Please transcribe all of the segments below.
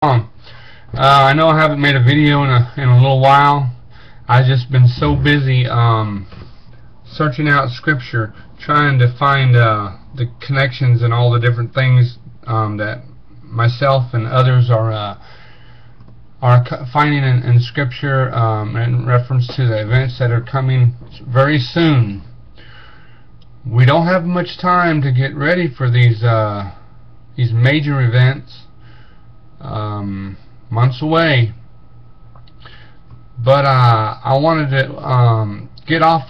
I know I haven't made a video in a little while. I've just been so busy searching out scripture, trying to find the connections and all the different things that myself and others are finding in scripture in reference to the events that are coming very soon. We don't have much time to get ready for these major events. Months away, but I wanted to get off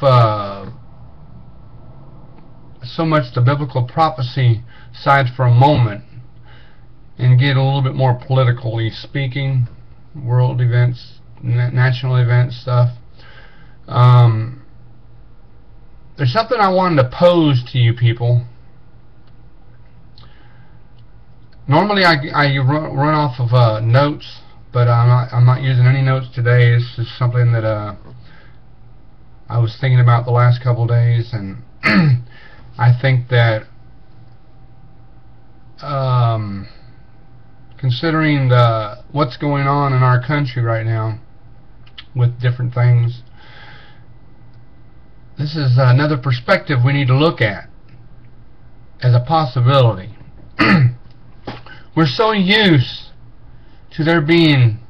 so much the biblical prophecy side for a moment and get a little bit more politically speaking, world events, national events stuff. There's something I wanted to pose to you people. Normally I run off of notes, but I'm not using any notes today. This is something that I was thinking about the last couple of days, and I think that considering what's going on in our country right now with different things, this is another perspective we need to look at as a possibility. We're so used to there being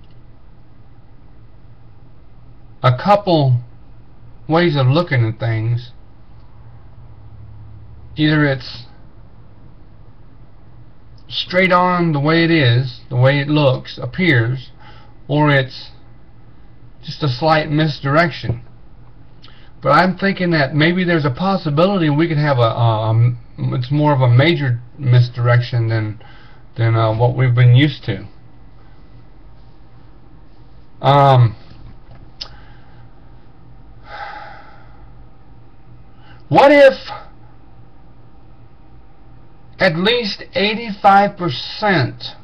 a couple ways of looking at things. Either it's straight on the way it is, the way it looks, appears, or it's just a slight misdirection. But I'm thinking that maybe there's a possibility we could have it's more of a major misdirection than what we've been used to. What if at least 85%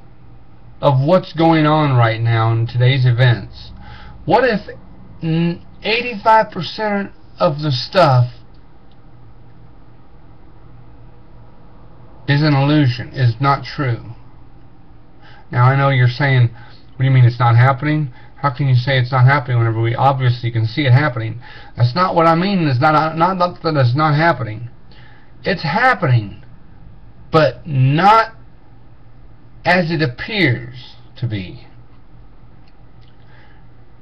of what's going on right now in today's events, what if 85% of the stuff is an illusion, is not true? Now I know you're saying, what do you mean it's not happening? How can you say it's not happening whenever we obviously can see it happening? That's not what I mean. It's not that it's not happening. It's happening, but not as it appears to be.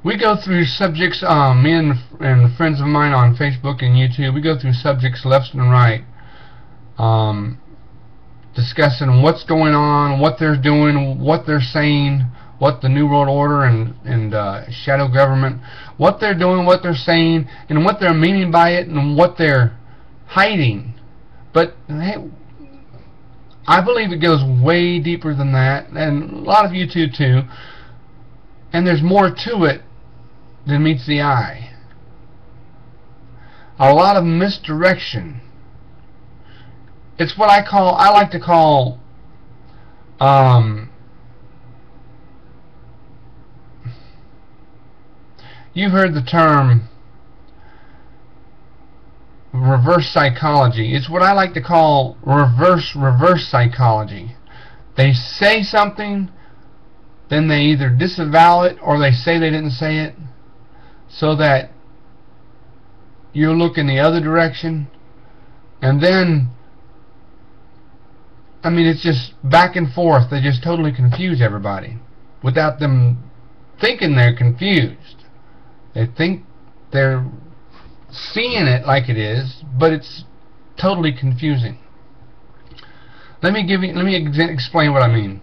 We go through subjects, me and friends of mine on Facebook and YouTube, we go through subjects left and right, discussing what's going on, what they're doing, what they're saying, what the New World Order and shadow government, what they're doing, what they're saying, and what they're meaning by it, and what they're hiding. But hey, I believe it goes way deeper than that, and a lot of you too, and there's more to it than meets the eye. A lot of misdirection. It's what I like to call you've heard the term reverse psychology. It's what I like to call reverse psychology. They say something, then they either disavow it or they say they didn't say it, so that you look in the other direction, and then I mean, it's just back and forth. They just totally confuse everybody without them thinking they're confused. They think they're seeing it like it is, but it's totally confusing. Let me explain what I mean.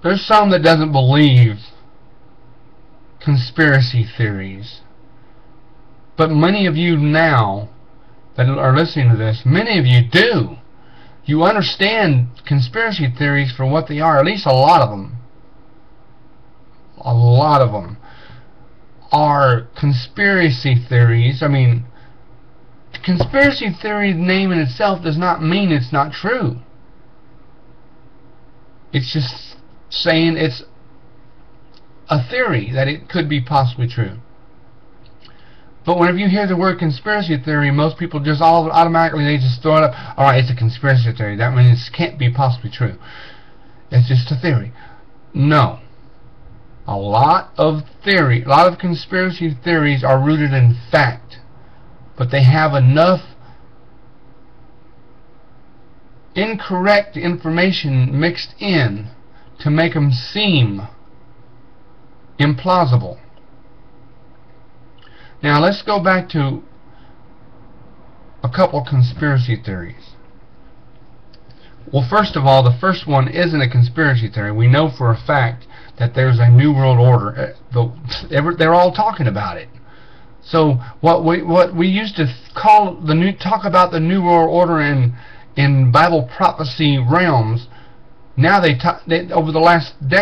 There's some that doesn't believe conspiracy theories, but many of you now that are listening to this, many of you do. You understand conspiracy theories for what they are. At least a lot of them. A lot of them are conspiracy theories. I mean, conspiracy theory name in itself does not mean it's not true. It's just saying it's a theory that it could be possibly true. But whenever you hear the word conspiracy theory, most people just automatically they just throw it up. All right, it's a conspiracy theory. That means it can't be possibly true. It's just a theory. No. A lot of conspiracy theories are rooted in fact, but they have enough incorrect information mixed in to make them seem implausible. Now let's go back to a couple conspiracy theories. Well, first of all, the first one isn't a conspiracy theory. We know for a fact that there's a new world order. They're all talking about it. So what we used to talk about the new world order in Bible prophecy realms, now they over the last 2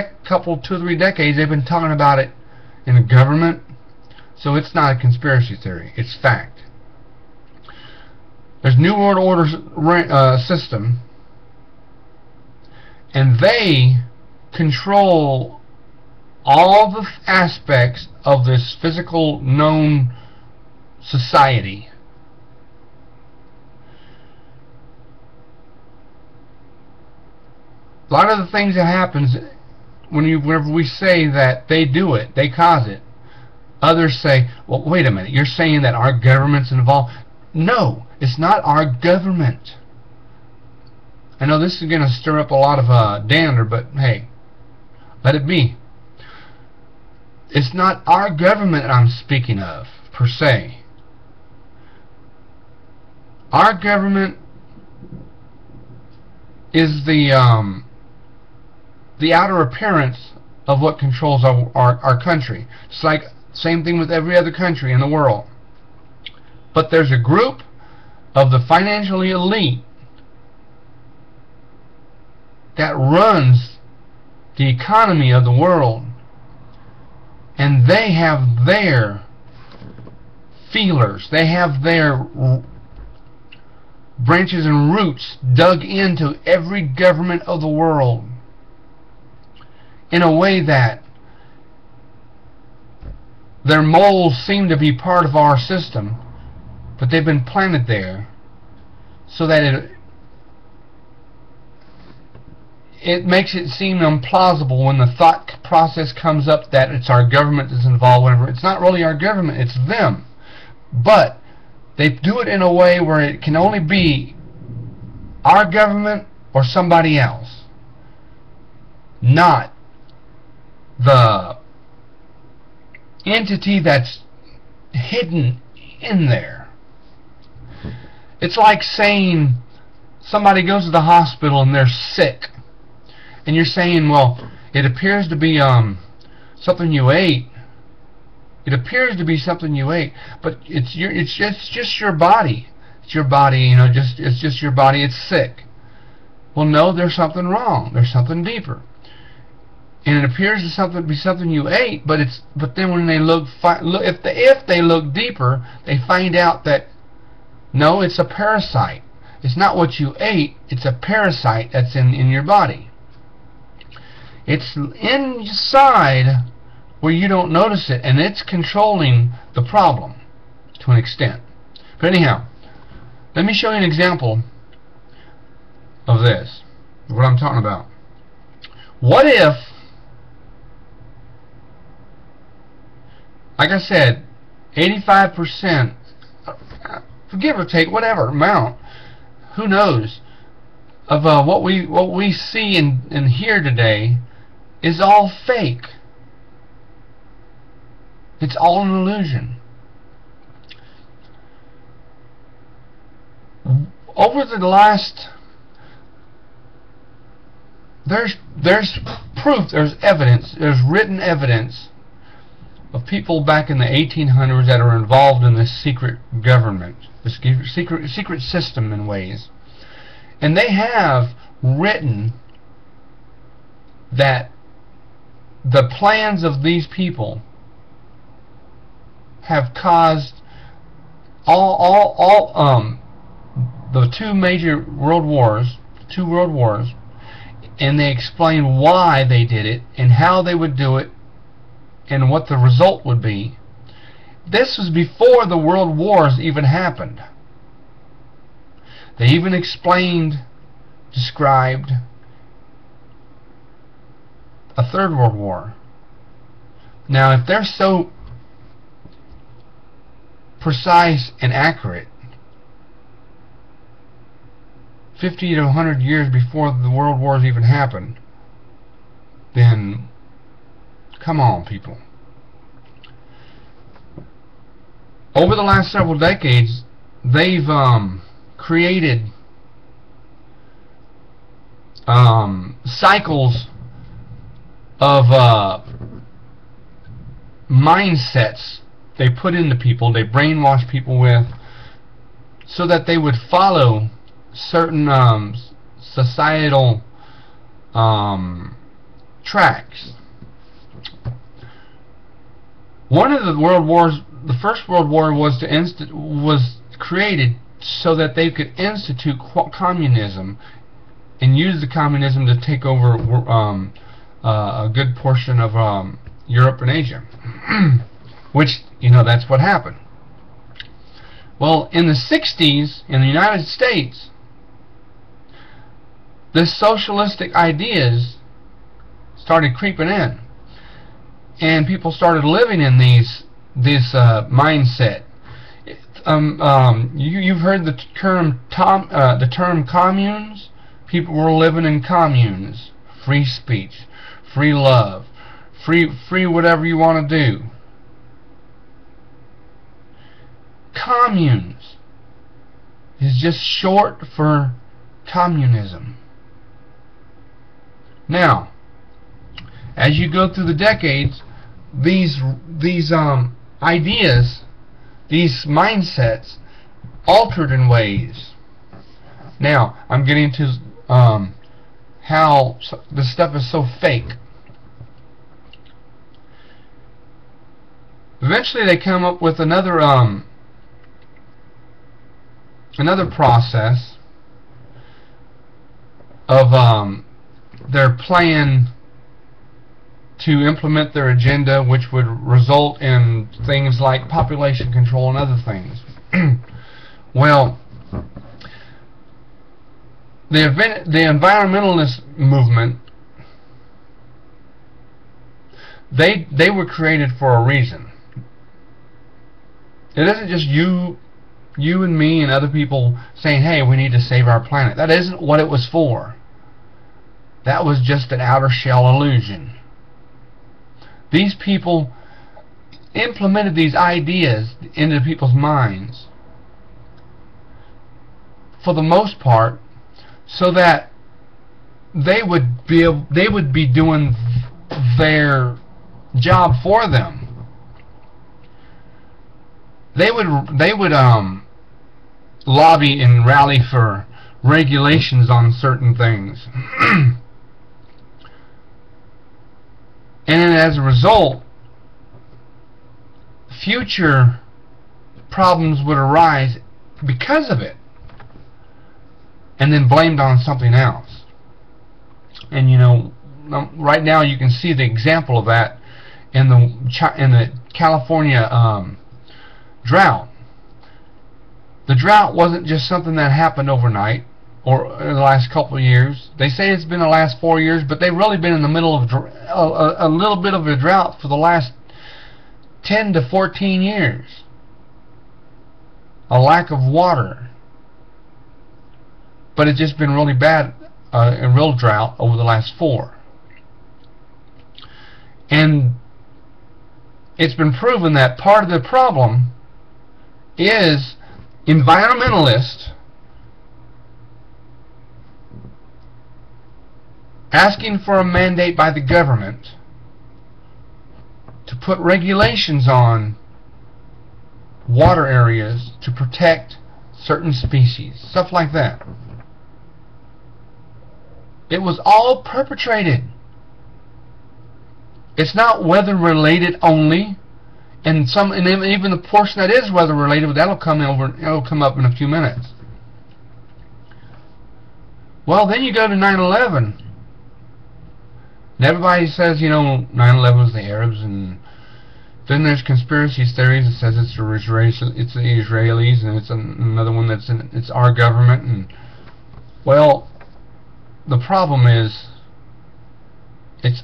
or 3 decades they've been talking about it in the government. So it's not a conspiracy theory, it's fact. There's New World Order system, and they control all the aspects of this physical known society. A lot of the things that happens whenever we say that they do it, they cause it. Others say, well, wait a minute, you're saying that our government's involved? No, it's not our government. I know this is going to stir up a lot of dander, but hey, let it be. It's not our government I'm speaking of, per se. Our government is the outer appearance of what controls our country. It's like same thing with every other country in the world. But there's a group of the financially elite that runs the economy of the world, and they have their feelers, they have their branches and roots dug into every government of the world in a way that their moles seem to be part of our system, but they've been planted there so that it makes it seem implausible when the thought process comes up that it's our government that's involved. Whenever it's not really our government, it's them. But they do it in a way where it can only be our government or somebody else, not the entity that's hidden in there. It's like saying somebody goes to the hospital and they're sick, and you're saying, well, it appears to be something you ate. It appears to be something you ate, but it's just your body. It's your body, you know. It's just your body. It's sick. Well, no, there's something wrong. There's something deeper, and it appears to be something you ate. But then when they if they look deeper, they find out that no, it's a parasite. It's not what you ate. It's a parasite that's in your body. It's inside where you don't notice it, and it's controlling the problem to an extent. But anyhow, let me show you an example of this, what I'm talking about. What if, like I said, 85%, give or take, whatever amount, who knows, of what we see and hear today is all fake. It's all an illusion. Over the last, there's proof, there's evidence, there's written evidence of people back in the 1800s that are involved in this secret government, this secret system in ways. And they have written that the plans of these people have caused the two major world wars, and they explain why they did it and how they would do it and what the result would be. this was before the world wars even happened. They even described a third world war. Now, if they're so precise and accurate, 50 to 100 years before the world wars even happened, then come on, people. Over the last several decades, they've created cycles of mindsets they put into people, they brainwash people with, so that they would follow certain societal tracks. One of the world wars, the First World War, was created so that they could institute communism and use the communism to take over a good portion of Europe and Asia. Which, that's what happened. Well, in the 60s, in the United States, the socialistic ideas started creeping in, and people started living in this mindset. You've heard the term communes. People were living in communes. Free speech, free love, free whatever you want to do. Communes is just short for communism. Now, as you go through the decades, these ideas, these mindsets, altered in ways. Now, I'm getting to how this stuff is so fake. Eventually, they come up with another process of their plan to implement their agenda, which would result in things like population control and other things. Well, the environmentalist movement, they were created for a reason. It isn't just you and me and other people saying, hey, we need to save our planet. That isn't what it was for. That was just an outer shell illusion. These people implemented these ideas into people's minds, for the most part, so that they would be doing their job for them. They would lobby and rally for regulations on certain things. And as a result, future problems would arise because of it, and then blamed on something else. And right now you can see the example of that in the California drought. The drought wasn't just something that happened overnight or in the last couple of years. They say it's been the last 4 years, but they've really been in the middle of a little bit of a drought for the last 10 to 14 years. A lack of water. But it's just been really bad, a real drought over the last 4. And it's been proven that part of the problem is environmentalists asking for a mandate by the government to put regulations on water areas to protect certain species, stuff like that. It was all perpetrated. It's not weather related only, and even the portion that is weather related, that'll come up in a few minutes. Well, then you go to 9/11. And everybody says, 9/11 was the Arabs, and Then there's conspiracy theories that says it's the Israelis, and it's another one that's it's our government. And well, the problem is, it's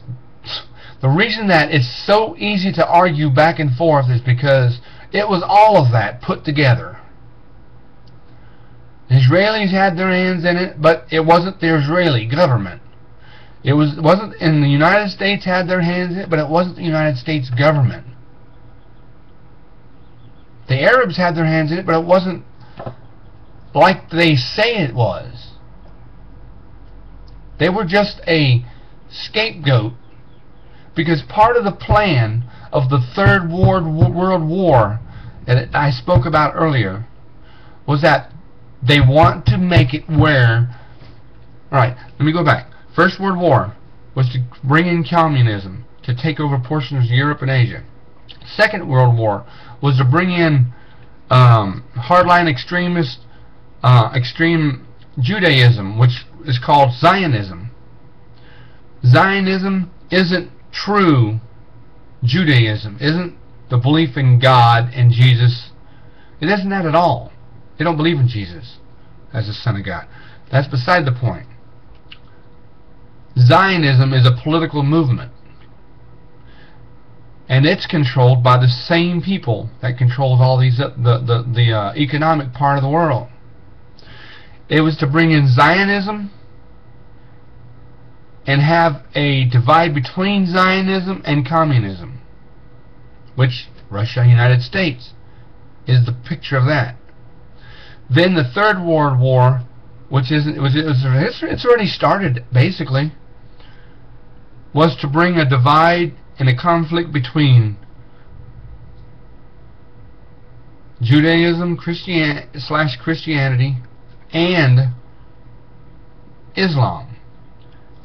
the reason that it's so easy to argue back and forth is because it was all of that put together. The Israelis had their hands in it, but it wasn't the Israeli government. It wasn't in the United States had their hands in it, but it wasn't the United States government. The Arabs had their hands in it, but it wasn't like they say it was. They were just a scapegoat, because part of the plan of the Third World War that I spoke about earlier was that they want to make it where... Alright, let me go back. First World War was to bring in communism, to take over portions of Europe and Asia. Second World War was to bring in hardline extremist, extreme Judaism, which is called Zionism. Zionism isn't true Judaism, isn't the belief in God and Jesus. It isn't that at all. They don't believe in Jesus as the Son of God. That's beside the point. Zionism is a political movement, and it's controlled by the same people that controls all these the economic part of the world. It was to bring in Zionism and have a divide between Zionism and communism, which Russia, United States, is the picture of that. Then the Third World War, which it's already started basically, was to bring a divide and a conflict between Judaism, Christianity, and Islam.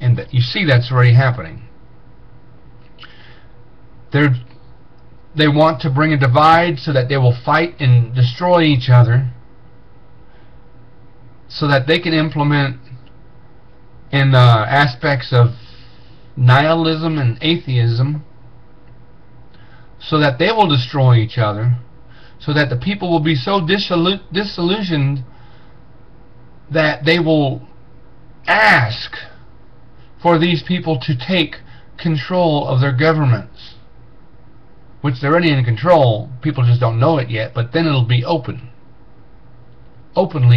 And you see that's already happening. They want to bring a divide so that they will fight and destroy each other, so that they can implement in aspects of nihilism and atheism, so that they will destroy each other, so that the people will be so disillusioned that they will ask for these people to take control of their governments, which they're already in control. People just don't know it yet, but then it'll be openly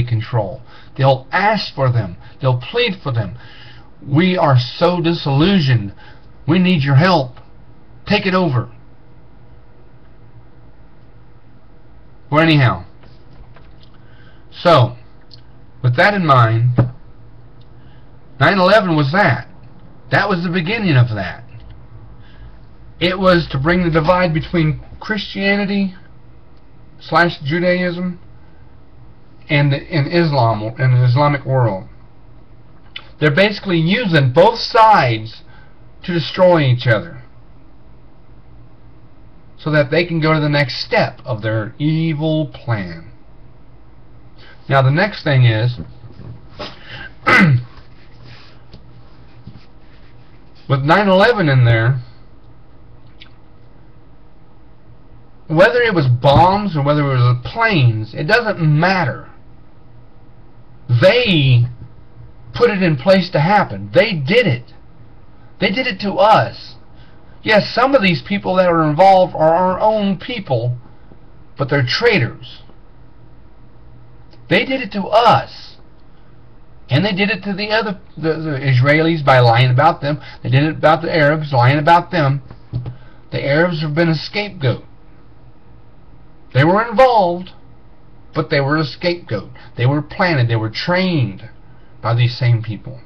control. They'll ask for them. They'll plead for them. We are so disillusioned. We need your help. Take it over. Well, anyhow, so with that in mind, 9/11 was that. That was the beginning of that. It was to bring the divide between Christianity / Judaism and Islam and the Islamic world. They're basically using both sides to destroy each other, so that they can go to the next step of their evil plan. Now the next thing is, with 9/11 in there, whether it was bombs or whether it was planes, it doesn't matter. They put it in place to happen. They did it. They did it to us. Yes, some of these people that are involved are our own people, but they're traitors. They did it to us. And they did it to the Israelis by lying about them. They did it about the Arabs, lying about them. The Arabs have been a scapegoat. They were involved, but they were a scapegoat. They were planted. They were trained by these same people.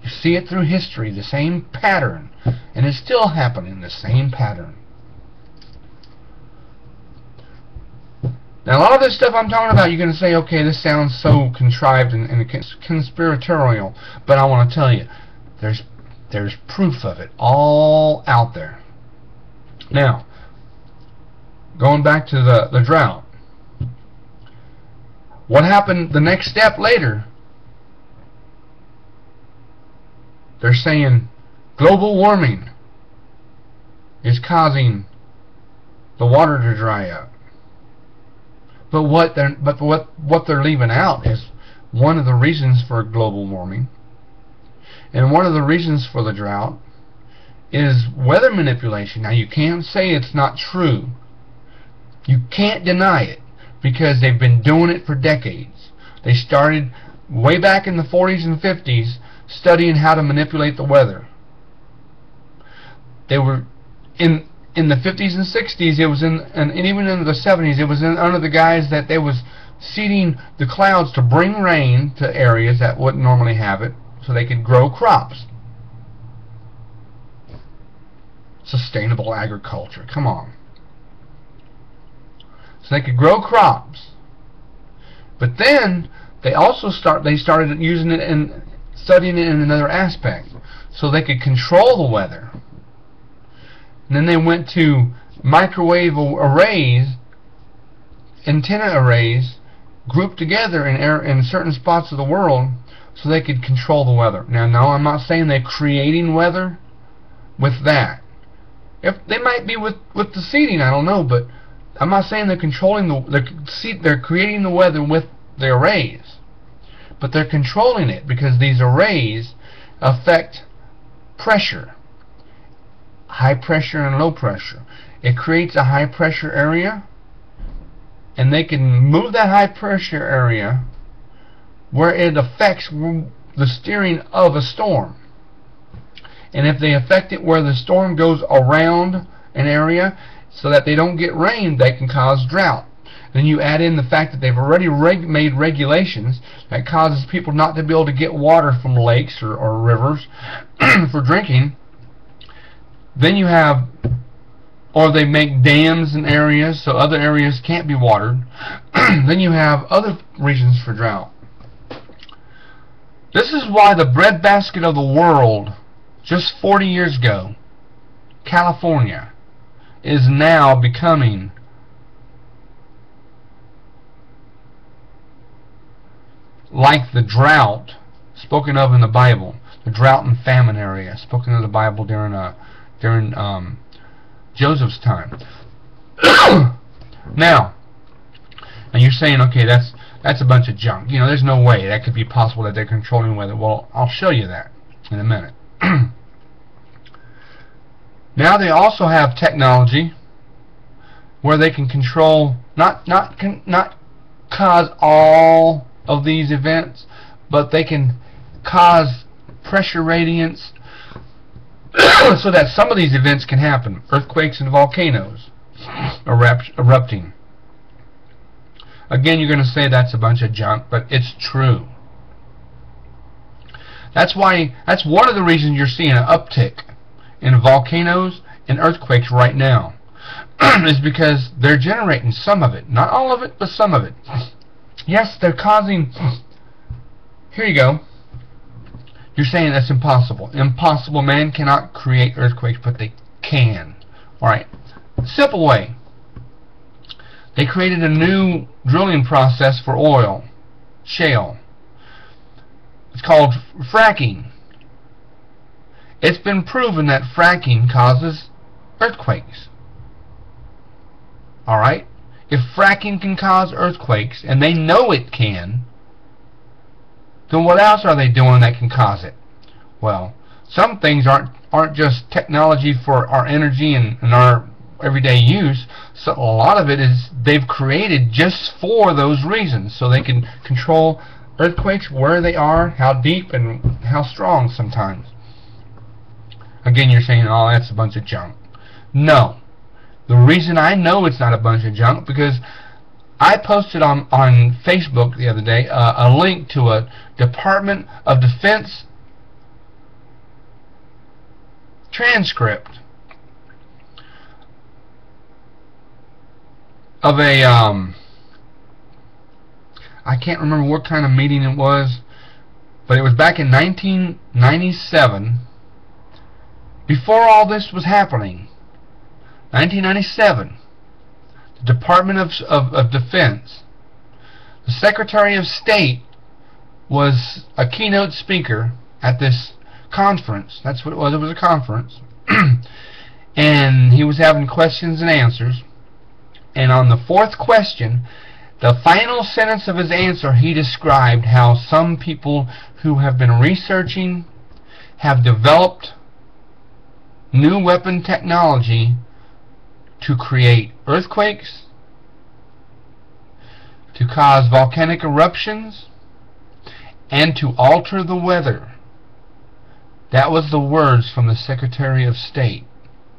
You see it through history, the same pattern. And it's still happening, the same pattern. Now, a lot of this stuff I'm talking about, you're going to say, okay, this sounds so contrived and conspiratorial. But I want to tell you, there's proof of it all out there. Now, going back to the drought. What happened the next step later? They're saying global warming is causing the water to dry up. But what they're leaving out is one of the reasons for global warming, and one of the reasons for the drought is weather manipulation. Now, you can't say it's not true. You can't deny it, because they've been doing it for decades. They started way back in the 40s and 50s studying how to manipulate the weather. They were in the 50s and 60s. It was and even in the 70s, it was under the guise that they was seeding the clouds to bring rain to areas that wouldn't normally have it, so they could grow crops. Sustainable agriculture. Come on. So they could grow crops. But then they also started using it and studying it in another aspect, so they could control the weather. And then they went to microwave arrays, antenna arrays, grouped together in certain spots of the world, so they could control the weather. Now, no, I'm not saying they're creating weather with that. If they might be with the seeding, I don't know, but I'm not saying they're controlling they're creating the weather with the arrays, but they're controlling it because these arrays affect pressure, high pressure and low pressure. It creates a high pressure area, and they can move that high pressure area where it affects the steering of a storm. And if they affect it where the storm goes around an area so that they don't get rain, they can cause drought. Then you add in the fact that they've already made regulations that causes people not to be able to get water from lakes or rivers for drinking. Then you have, or they make dams in areas so other areas can't be watered. Then you have other reasons for drought. This is why the breadbasket of the world just 40 years ago, California, is now becoming like the drought spoken of in the Bible, the drought and famine area spoken of in the Bible during Joseph's time. Now you're saying, okay, that's a bunch of junk. You know, there's no way that could be possible that they're controlling weather. Well, I'll show you that in a minute. Now they also have technology where they can control, not cause all of these events, but they can cause pressure gradients so that some of these events can happen. Earthquakes and volcanoes erupting. Again, you're going to say that's a bunch of junk, but it's true. That's one of the reasons you're seeing an uptick in volcanoes and earthquakes right now. Is because they're generating some of it. Not all of it, but some of it. Yes, they're causing... Here you go. You're saying that's impossible. Impossible. Man cannot create earthquakes, but they can. Alright. Simple way. They created a new drilling process for oil. Shale. It's called fracking. It's been proven that fracking causes earthquakes. Alright? If fracking can cause earthquakes, and they know it can, then what else are they doing that can cause it? Well, some things aren't just technology for our energy and our everyday use. So a lot of it is they've created just for those reasons, so they can control earthquakes, where they are, how deep, and how strong sometimes. Again, you're saying, oh, that's a bunch of junk. No. The reason I know it's not a bunch of junk, because I posted on Facebook the other day a link to a Department of Defense transcript of a I can't remember what kind of meeting it was, but it was back in 1997, before all this was happening. 1997, the Department of Defense, the Secretary of State was a keynote speaker at this conference. That's what it was. It was a conference. And he was having questions and answers. And on the fourth question, the final sentence of his answer, he described how some people who have been researching have developed new weapon technology to create earthquakes, to cause volcanic eruptions, and to alter the weather. That was the words from the Secretary of State,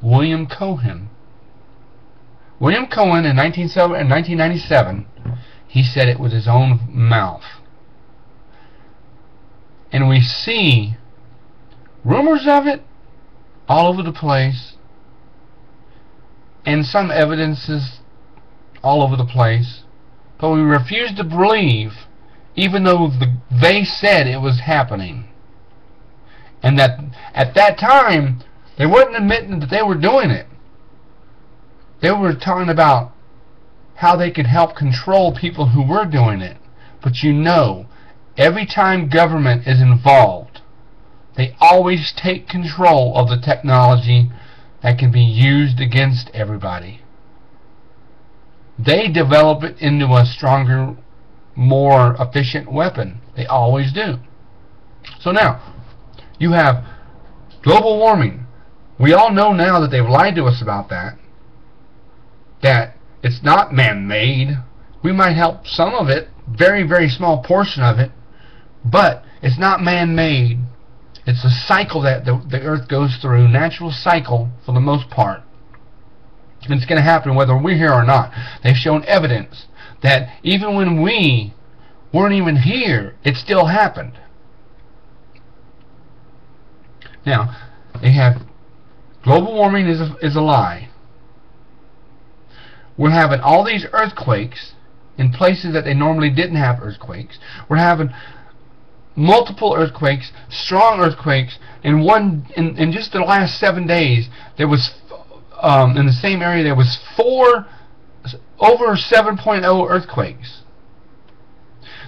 William Cohen. William Cohen in 1997, he said it with his own mouth. And we see rumors of it all over the place, and some evidences all over the place, but we refuse to believe, even though they said it was happening. And that at that time, they weren't admitting that they were doing it. They were talking about how they could help control people who were doing it. But you know, every time government is involved, they always take control of the technology that can be used against everybody. They develop it into a stronger, more efficient weapon. They always do. So now, you have global warming. We all know now that they've lied to us about that. That it's not man-made. We might help some of it, very, very small portion of it, but it's not man-made. It's a cycle that the Earth goes through, natural cycle for the most part. And it's going to happen whether we're here or not. They've shown evidence that even when we weren't even here, it still happened. Now, they have global warming is a lie. We're having all these earthquakes in places that they normally didn't have earthquakes. We're having multiple earthquakes, strong earthquakes. In just the last 7 days, there was in the same area there was 4 over 7.0 earthquakes.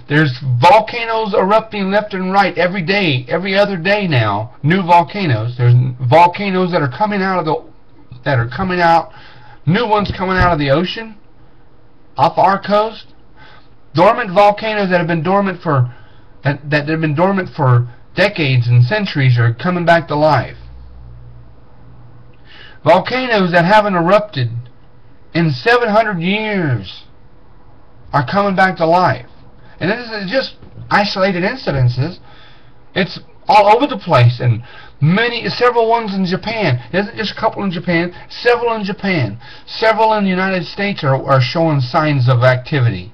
There's volcanoes erupting left and right every day, every other day now. New volcanoes. There's volcanoes that are coming out of new ones coming out of the ocean off our coast. Dormant volcanoes that have been dormant for decades and centuries are coming back to life. Volcanoes that haven't erupted in 700 years are coming back to life. And this is just isolated incidences. It's all over the place, and several ones in Japan. It isn't just a couple in Japan, several in Japan. Several in the United States are showing signs of activity.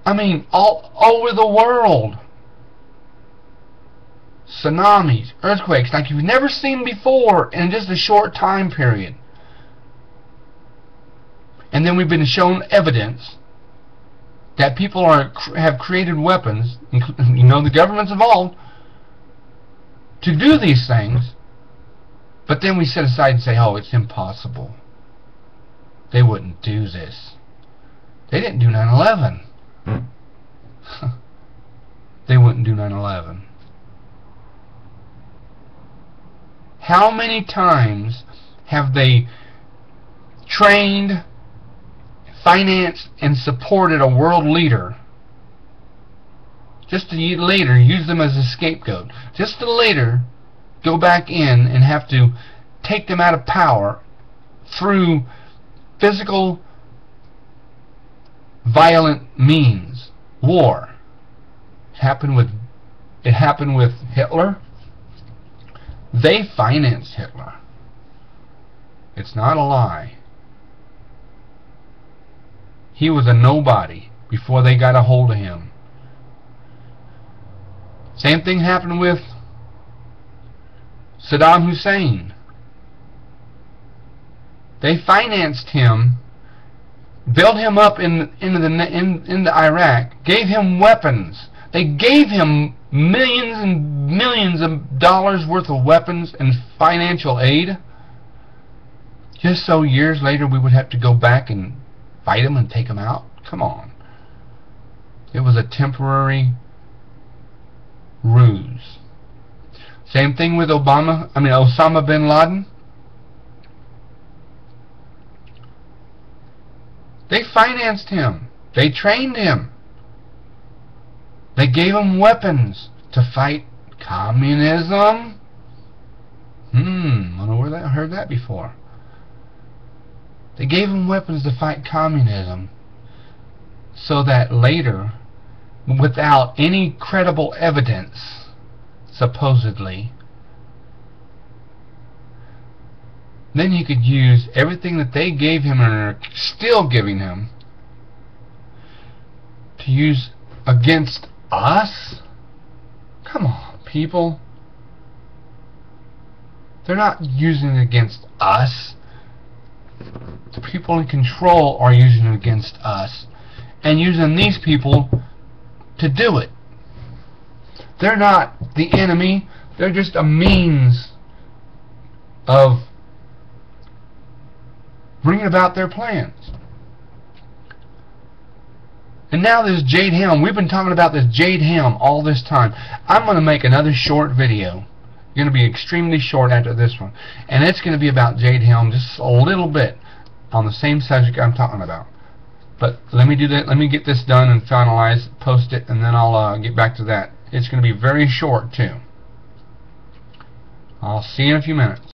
I mean, all over the world. Tsunamis, earthquakes like you've never seen before in just a short time period. And then we've been shown evidence that people have created weapons, you know, the government's involved, to do these things, but then we set aside and say, oh, it's impossible. They wouldn't do this. They didn't do 9/11. They wouldn't do 9/11. How many times have they trained, financed, and supported a world leader just to later use them as a scapegoat, just to later go back in and have to take them out of power through physical, violent means? War. It happened with Hitler. They financed Hitler. It's not a lie. He was a nobody before they got a hold of him. Same thing happened with Saddam Hussein. They financed him, built him up into Iraq, gave him weapons. They gave him millions and millions of dollars worth of weapons and financial aid, just so years later we would have to go back and fight them and take them out. Come on. It was a temporary ruse. Same thing with Osama bin Laden. financed him. They trained him. They gave him weapons to fight communism. Wonder where I heard that before. They gave him weapons to fight communism so that later, without any credible evidence, supposedly, then he could use everything that they gave him and are still giving him to use against us? Come on, people. They're not using it against us. The people in control are using it against us and using these people to do it. They're not the enemy. They're just a means of bringing about their plans. And now this Jade Helm, we've been talking about this Jade Helm all this time. I'm going to make another short video. It's going to be extremely short after this one. And it's going to be about Jade Helm, just a little bit on the same subject I'm talking about. But let me do that. Let me get this done and finalize, post it, and then I'll get back to that. It's going to be very short too. I'll see you in a few minutes.